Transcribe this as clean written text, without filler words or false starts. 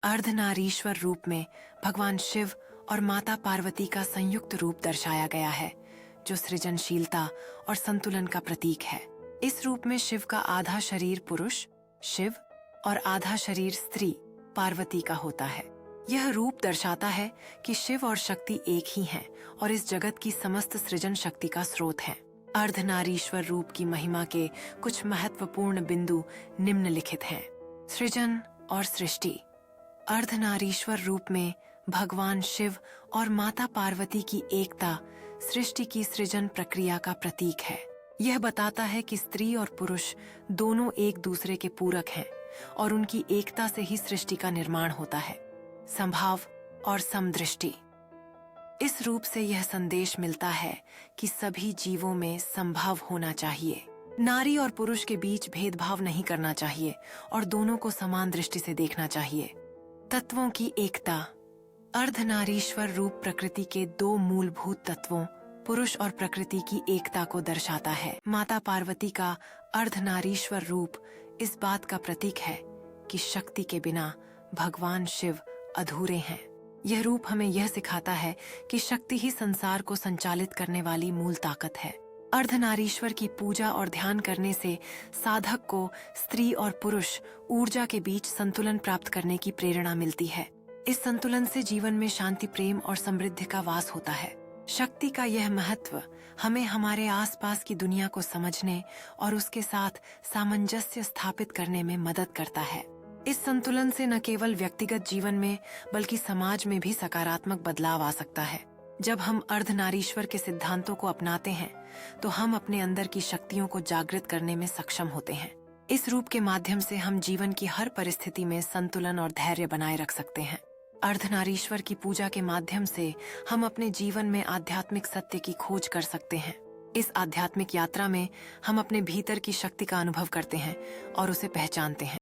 अर्धनारीश्वर रूप में भगवान शिव और माता पार्वती का संयुक्त रूप दर्शाया गया है, जो सृजनशीलता और संतुलन का प्रतीक है। इस रूप में शिव का आधा शरीर पुरुष शिव और आधा शरीर स्त्री पार्वती का होता है। यह रूप दर्शाता है कि शिव और शक्ति एक ही हैं और इस जगत की समस्त सृजन शक्ति का स्रोत हैं। अर्धनारीश्वर रूप की महिमा के कुछ महत्वपूर्ण बिंदु निम्नलिखित हैं। सृजन और सृष्टि। अर्धनारीश्वर रूप में भगवान शिव और माता पार्वती की एकता सृष्टि की सृजन प्रक्रिया का प्रतीक है। यह बताता है कि स्त्री और पुरुष दोनों एक दूसरे के पूरक हैं और उनकी एकता से ही सृष्टि का निर्माण होता है। संभाव और समदृष्टि। इस रूप से यह संदेश मिलता है कि सभी जीवों में संभव होना चाहिए। नारी और पुरुष के बीच भेदभाव नहीं करना चाहिए और दोनों को समान दृष्टि से देखना चाहिए। तत्वों की एकता। अर्धनारीश्वर रूप प्रकृति के दो मूलभूत तत्वों पुरुष और प्रकृति की एकता को दर्शाता है। माता पार्वती का अर्धनारीश्वर रूप इस बात का प्रतीक है कि शक्ति के बिना भगवान शिव अधूरे हैं। यह रूप हमें यह सिखाता है कि शक्ति ही संसार को संचालित करने वाली मूल ताकत है। अर्धनारीश्वर की पूजा और ध्यान करने से साधक को स्त्री और पुरुष ऊर्जा के बीच संतुलन प्राप्त करने की प्रेरणा मिलती है। इस संतुलन से जीवन में शांति, प्रेम और समृद्धि का वास होता है। शक्ति का यह महत्व हमें हमारे आसपास की दुनिया को समझने और उसके साथ सामंजस्य स्थापित करने में मदद करता है। इस संतुलन से न केवल व्यक्तिगत जीवन में बल्कि समाज में भी सकारात्मक बदलाव आ सकता है। जब हम अर्धनारीश्वर के सिद्धांतों को अपनाते हैं तो हम अपने अंदर की शक्तियों को जागृत करने में सक्षम होते हैं। इस रूप के माध्यम से हम जीवन की हर परिस्थिति में संतुलन और धैर्य बनाए रख सकते हैं। अर्धनारीश्वर की पूजा के माध्यम से हम अपने जीवन में आध्यात्मिक सत्य की खोज कर सकते हैं। इस आध्यात्मिक यात्रा में हम अपने भीतर की शक्ति का अनुभव करते हैं और उसे पहचानते हैं।